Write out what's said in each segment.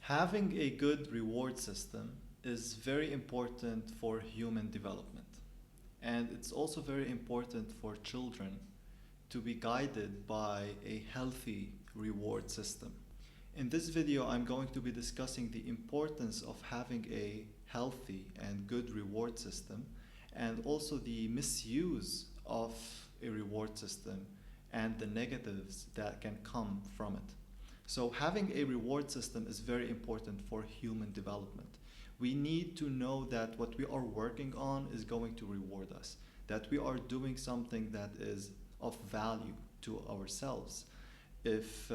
Having a good reward system is very important for human development. And it's also very important for children to be guided by a healthy reward system. In this video, I'm going to be discussing the importance of having a healthy and good reward system, and also the misuse of a reward system and the negatives that can come from it. So having a reward system is very important for human development. We need to know that what we are working on is going to reward us, that we are doing something that is of value to ourselves. If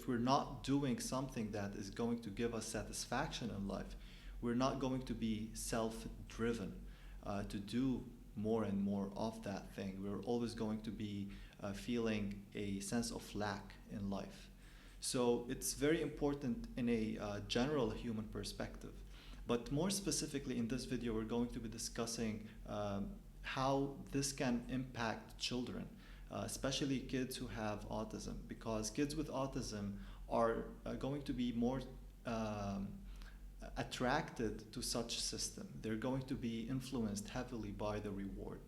we're not doing something that is going to give us satisfaction in life, we're not going to be self-driven to do more and more of that thing. We're always going to be feeling a sense of lack in life. So it's very important in a general human perspective. But more specifically in this video, we're going to be discussing how this can impact children, especially kids who have autism, because kids with autism are going to be more attracted to such system. They're going to be influenced heavily by the reward.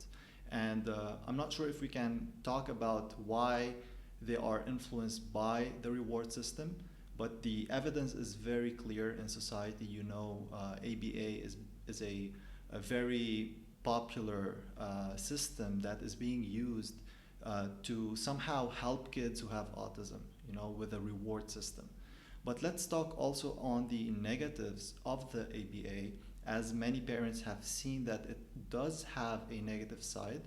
And I'm not sure if we can talk about why they are influenced by the reward system, but the evidence is very clear in society. You know, ABA is a very popular system that is being used to somehow help kids who have autism, you know, with a reward system. But let's talk also on the negatives of the ABA, as many parents have seen that it does have a negative side,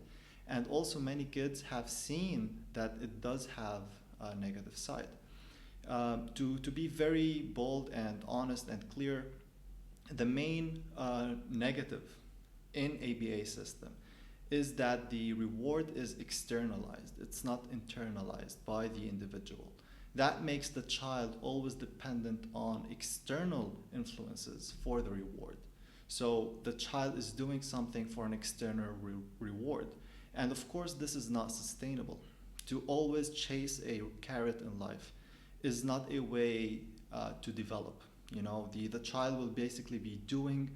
and also many kids have seen that it does have a negative side. To be very bold and honest and clear, the main negative in ABA system is that the reward is externalized. It's not internalized by the individual. That makes the child always dependent on external influences for the reward. So the child is doing something for an external reward. And of course, this is not sustainable. To always chase a carrot in life is not a way to develop. You know, the child will basically be doing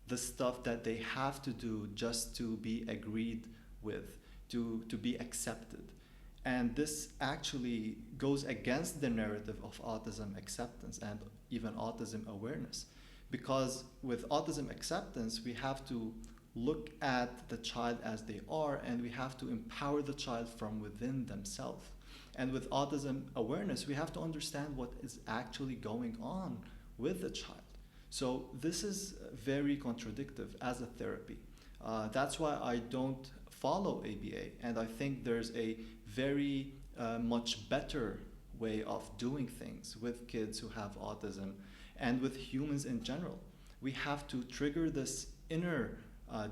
the stuff that they have to do just to be agreed with, to be accepted. And this actually goes against the narrative of autism acceptance and even autism awareness. Because with autism acceptance, we have to look at the child as they are, and we have to empower the child from within themselves. And with autism awareness, we have to understand what is actually going on with the child. So this is very contradictory as a therapy. That's why I don't follow ABA, and I think there's a very much better way of doing things with kids who have autism and with humans in general. We have to trigger this inner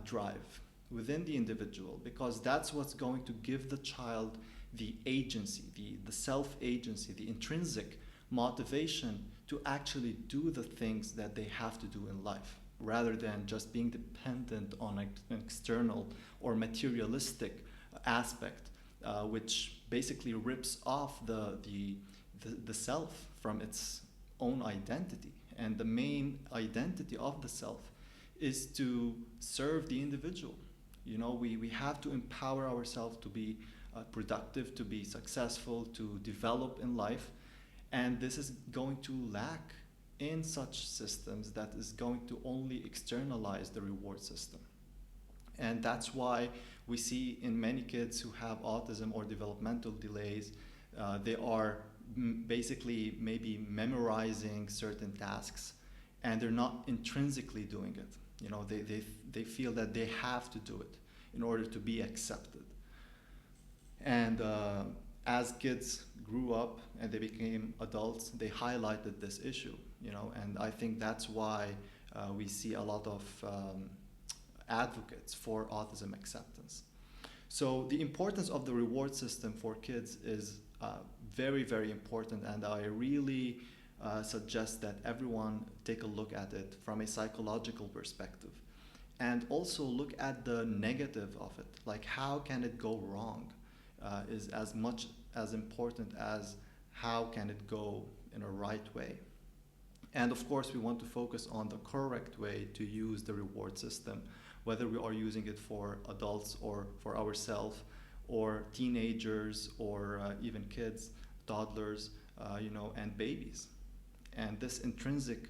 drive within the individual, because that's what's going to give the child the agency, the self-agency, the intrinsic motivation to actually do the things that they have to do in life, rather than just being dependent on an external or materialistic aspect, which basically rips off the self from its own identity. And the main identity of the self is to serve the individual. You know, we have to empower ourselves to be productive, to be successful, to develop in life. And this is going to lack in such systems that is going to only externalize the reward system. And that's why we see in many kids who have autism or developmental delays, they are basically maybe memorizing certain tasks, and they're not intrinsically doing it. You know, they feel that they have to do it in order to be accepted. And as kids grew up and they became adults, they highlighted this issue, you know, and I think that's why we see a lot of advocates for autism acceptance. So the importance of the reward system for kids is very, very important, and I really suggest that everyone take a look at it from a psychological perspective, and also look at the negative of it, like how can it go wrong, is as much as important as how can it go in a right way. And of course, we want to focus on the correct way to use the reward system, whether we are using it for adults or for ourselves, or teenagers, or even kids, toddlers, and babies. And this intrinsic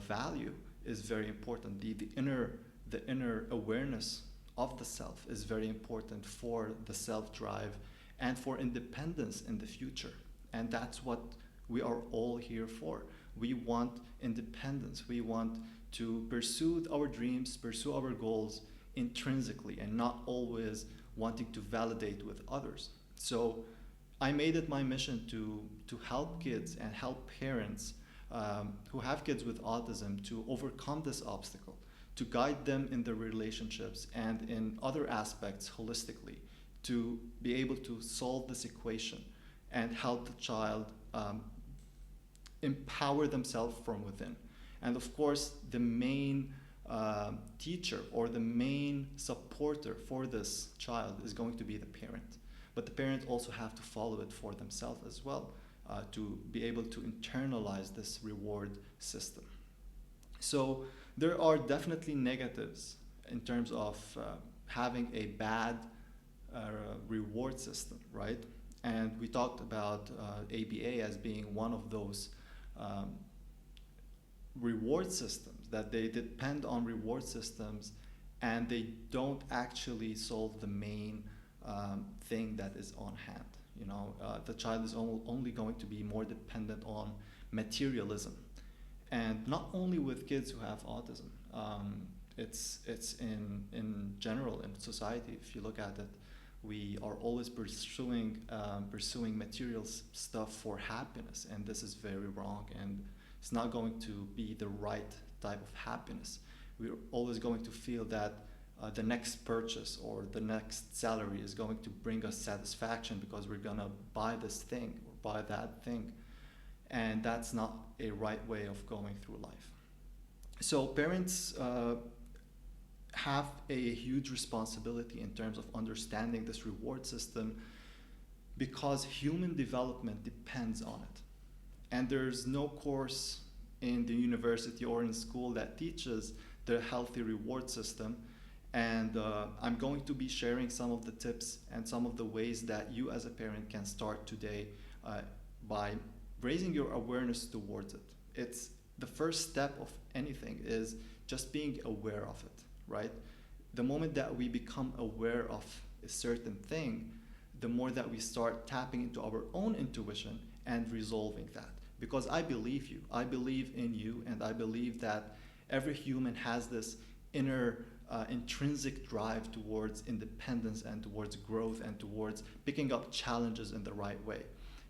value is very important. The inner awareness of the self is very important for the self-drive and for independence in the future. And that's what we are all here for. We want independence. We want to pursue our dreams, pursue our goals intrinsically, and not always wanting to validate with others. So I made it my mission to help kids and help parents who have kids with autism to overcome this obstacle, to guide them in their relationships and in other aspects holistically, to be able to solve this equation and help the child empower themselves from within. And of course, the main teacher or the main supporter for this child is going to be the parent. But the parents also have to follow it for themselves as well, to be able to internalize this reward system. So there are definitely negatives in terms of having a bad reward system, right? And we talked about ABA as being one of those reward systems, that they depend on reward systems and they don't actually solve the main thing that is on hand. The child is only going to be more dependent on materialism. And not only with kids who have autism, it's in general in society. If you look at it, we are always pursuing material stuff for happiness, and this is very wrong, and it's not going to be the right type of happiness. We're always going to feel that the next purchase or the next salary is going to bring us satisfaction because we're gonna buy this thing or buy that thing, and that's not a right way of going through life. So parents have a huge responsibility in terms of understanding this reward system, because human development depends on it. And there's no course in the university or in school that teaches the healthy reward system. And I'm going to be sharing some of the tips and some of the ways that you as a parent can start today by raising your awareness towards it. It's the first step of anything is just being aware of it, right? The moment that we become aware of a certain thing, the more that we start tapping into our own intuition and resolving that. Because I believe you, I believe in you, and I believe that every human has this inner intrinsic drive towards independence and towards growth and towards picking up challenges in the right way,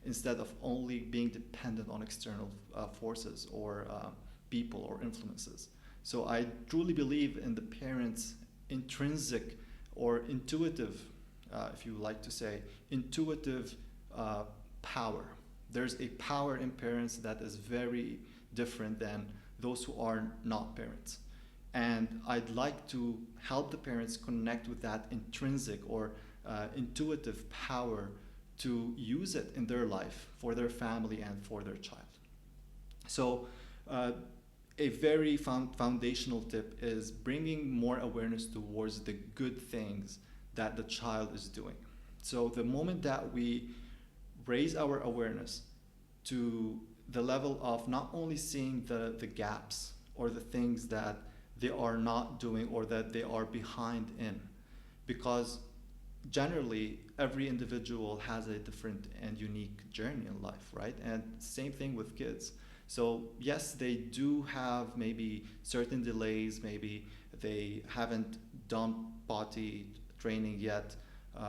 instead of only being dependent on external forces or people or influences. So I truly believe in the parents' intrinsic or intuitive, if you like to say, intuitive power. There's a power in parents that is very different than those who are not parents. And I'd like to help the parents connect with that intrinsic or intuitive power to use it in their life, for their family and for their child. So a very foundational tip is bringing more awareness towards the good things that the child is doing. So the moment that we raise our awareness to the level of not only seeing the gaps or the things that they are not doing or that they are behind in, because generally every individual has a different and unique journey in life, right? And same thing with kids. So yes, they do have maybe certain delays, maybe they haven't done potty training yet,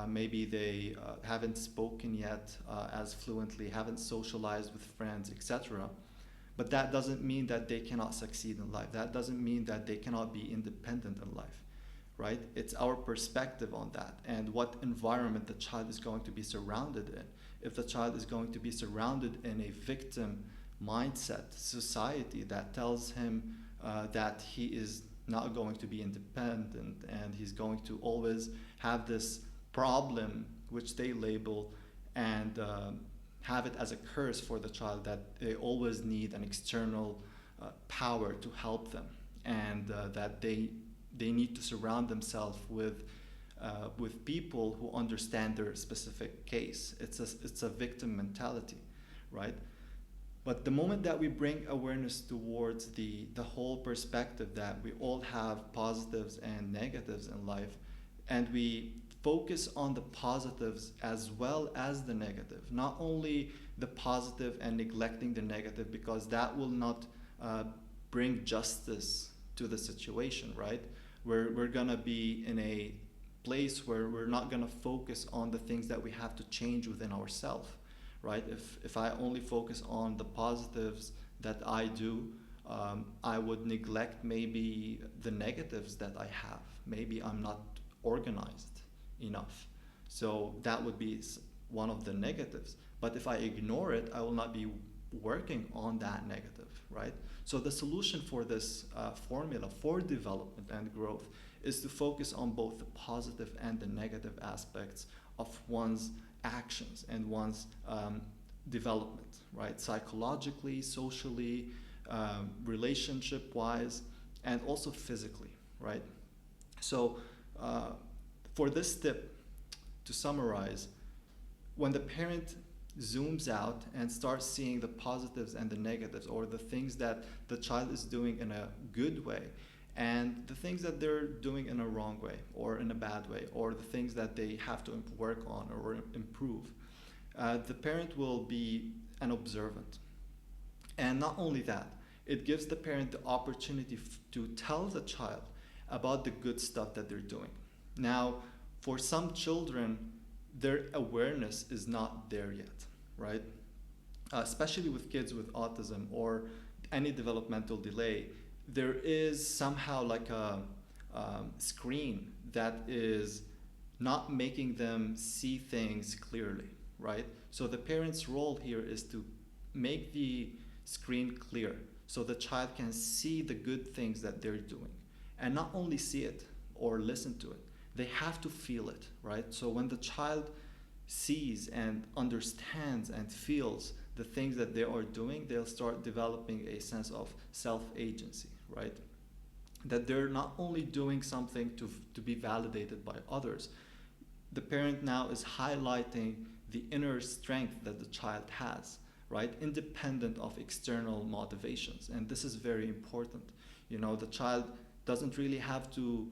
maybe they haven't spoken yet as fluently, haven't socialized with friends, etc. But that doesn't mean that they cannot succeed in life. That doesn't mean that they cannot be independent in life, right? It's our perspective on that and what environment the child is going to be surrounded in. If the child is going to be surrounded in a victim mindset society that tells him that he is not going to be independent and he's going to always have this problem which they label and have it as a curse for the child, that they always need an external power to help them, and that they need to surround themselves with people who understand their specific case. It's a victim mentality, right? But the moment that we bring awareness towards the whole perspective that we all have positives and negatives in life, and we focus on the positives as well as the negative, not only the positive and neglecting the negative, because that will not bring justice to the situation, right? We're gonna be in a place where we're not gonna focus on the things that we have to change within ourselves, right? If I only focus on the positives that I do, I would neglect maybe the negatives that I have. Maybe I'm not organized enough. So that would be one of the negatives. But if I ignore it, I will not be working on that negative, right? So the solution for this formula for development and growth is to focus on both the positive and the negative aspects of one's actions and one's development, right? Psychologically, socially, relationship-wise, and also physically, right? So for this tip, to summarize, when the parent zooms out and starts seeing the positives and the negatives, or the things that the child is doing in a good way, and the things that they're doing in a wrong way or in a bad way, or the things that they have to work on or improve, the parent will be an observant. And not only that, it gives the parent the opportunity to tell the child about the good stuff that they're doing. Now, for some children, their awareness is not there yet, right? Especially with kids with autism or any developmental delay, there is somehow like a screen that is not making them see things clearly, right? So the parent's role here is to make the screen clear so the child can see the good things that they're doing, and not only see it or listen to it, they have to feel it, right? So when the child sees and understands and feels the things that they are doing, they'll start developing a sense of self-agency, right? That they're not only doing something to be validated by others. The parent now is highlighting the inner strength that the child has, right? Independent of external motivations. And this is very important. You know, the child doesn't really have to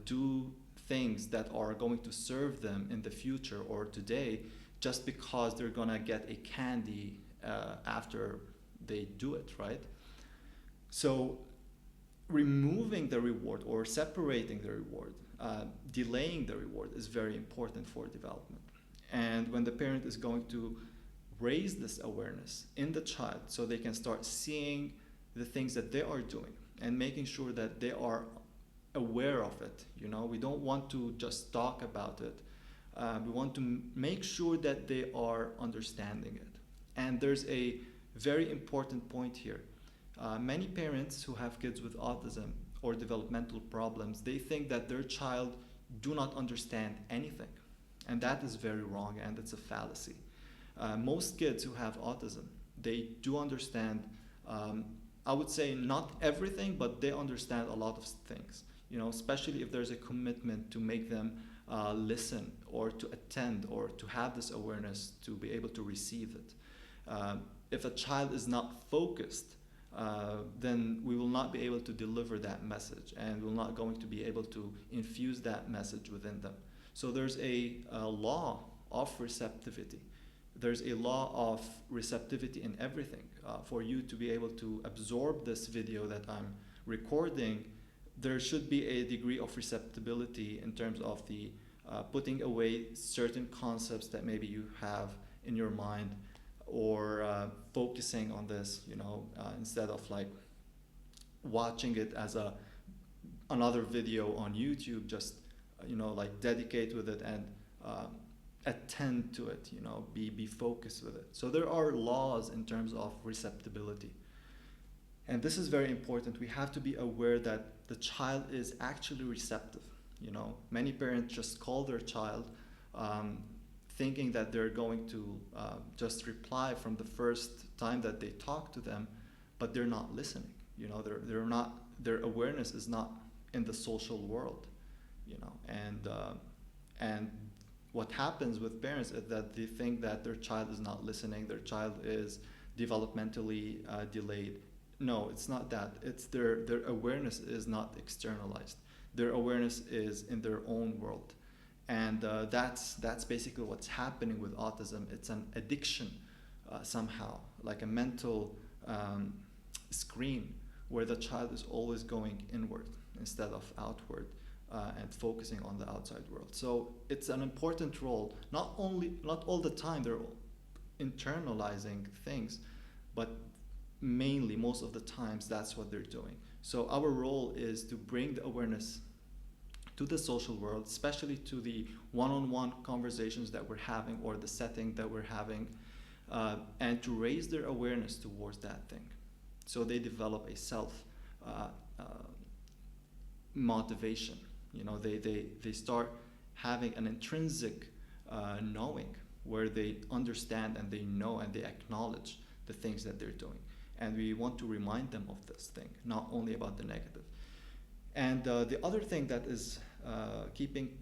do things that are going to serve them in the future or today just because they're gonna get a candy after they do it, right? So removing the reward or separating the reward, delaying the reward is very important for development. And when the parent is going to raise this awareness in the child so they can start seeing the things that they are doing and making sure that they are aware of it. You know, we don't want to just talk about it. We want to make sure that they are understanding it. And there's a very important point here. Many parents who have kids with autism or developmental problems, they think that their child do not understand anything. And that is very wrong, and it's a fallacy. Most kids who have autism, they do understand, I would say not everything, but they understand a lot of things. You know, especially if there's a commitment to make them listen or to attend or to have this awareness to be able to receive it. If a child is not focused, then we will not be able to deliver that message, and we're not going to be able to infuse that message within them. So there's a law of receptivity. There's a law of receptivity in everything. For you to be able to absorb this video that I'm recording, there should be a degree of receptibility in terms of the putting away certain concepts that maybe you have in your mind, or focusing on this, you know, instead of like watching it as another video on YouTube, just you know, like dedicate with it and attend to it, you know, be focused with it. So there are laws in terms of receptibility. And this is very important. We have to be aware that the child is actually receptive. You know, many parents just call their child thinking that they're going to just reply from the first time that they talk to them, but they're not listening. They're not, their awareness is not in the social world, and what happens with parents is that they think that their child is not listening, their child is developmentally delayed. No, it's not that. It's their awareness is not externalized. Their awareness is in their own world, and that's basically what's happening with autism. It's an addiction somehow, like a mental screen where the child is always going inward instead of outward, and focusing on the outside world. So it's an important role. Not all the time they're internalizing things, but mainly most of the times that's what they're doing. So our role is to bring the awareness to the social world, especially to the one-on-one conversations that we're having or the setting that we're having, and to raise their awareness towards that thing. So they develop a self motivation. They start having an intrinsic knowing where they understand and they know and they acknowledge the things that they're doing. And we want to remind them of this thing, not only about the negative. And the other thing that is keeping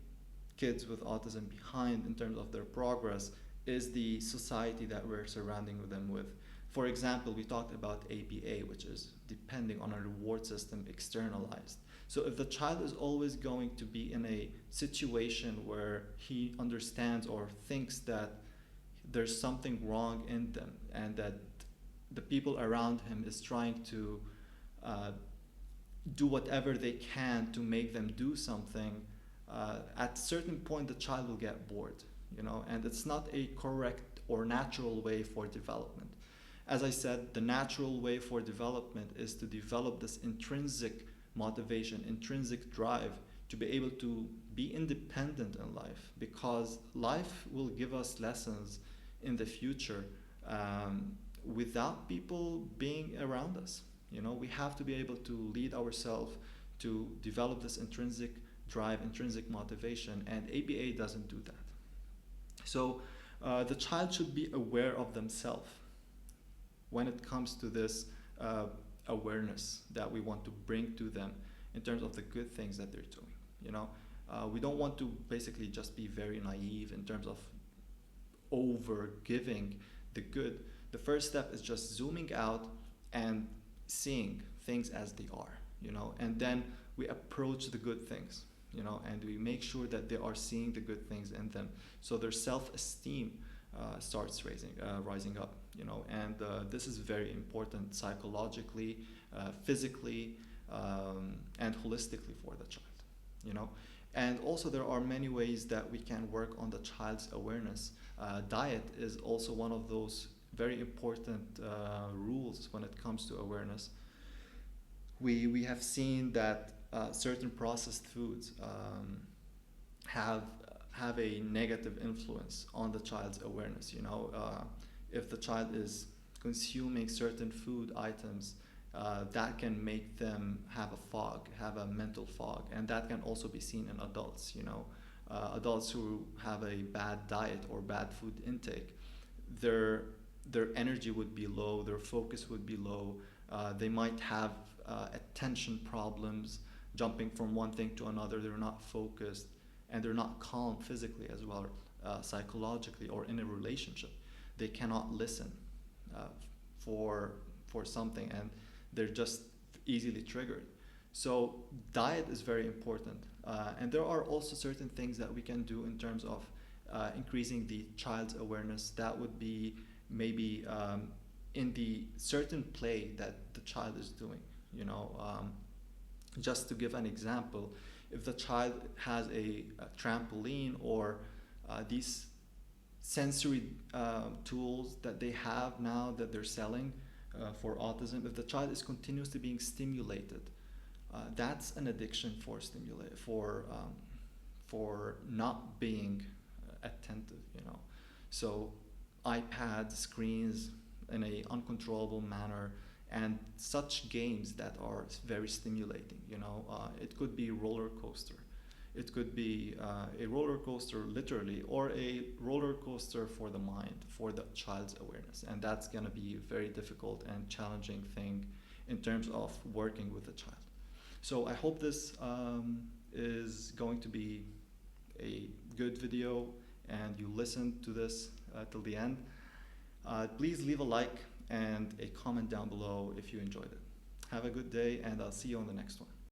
kids with autism behind in terms of their progress is the society that we're surrounding them with. For example, we talked about ABA, which is depending on a reward system externalized. So if the child is always going to be in a situation where he understands or thinks that there's something wrong in them and that the people around him is trying to do whatever they can to make them do something, at a certain point the child will get bored, and it's not a correct or natural way for development. As I said, the natural way for development is to develop this intrinsic motivation, intrinsic drive to be able to be independent in life, because life will give us lessons in the future without people being around us. We have to be able to lead ourselves to develop this intrinsic drive, intrinsic motivation, and ABA doesn't do that. So the child should be aware of themselves when it comes to this awareness that we want to bring to them in terms of the good things that they're doing. We don't want to basically just be very naive in terms of over giving the good. The first step is just zooming out and seeing things as they are, and then we approach the good things, and we make sure that they are seeing the good things in them, so their self-esteem starts rising up, and this is very important psychologically, physically, and holistically for the child, And also there are many ways that we can work on the child's awareness. Diet is also one of those very important rules when it comes to awareness. We have seen that certain processed foods have a negative influence on the child's awareness. If the child is consuming certain food items, that can make them have a mental fog, and that can also be seen in adults. Adults who have a bad diet or bad food intake, their energy would be low, their focus would be low, they might have attention problems, jumping from one thing to another, they're not focused, and they're not calm physically as well, psychologically, or in a relationship. They cannot listen for something, and they're just easily triggered. So diet is very important, and there are also certain things that we can do in terms of increasing the child's awareness. That would be maybe in the certain play that the child is doing. Just to give an example, if the child has a trampoline or these sensory tools that they have now that they're selling for autism, if the child is continuously being stimulated, that's an addiction for not being attentive. So iPad screens in a uncontrollable manner, and such games that are very stimulating. It could be roller coaster. It could be a roller coaster, literally, or a roller coaster for the mind, for the child's awareness. And that's going to be a very difficult and challenging thing in terms of working with the child. So I hope this is going to be a good video and you listen to this till the end. Please leave a like and a comment down below if you enjoyed it. Have a good day, and I'll see you on the next one.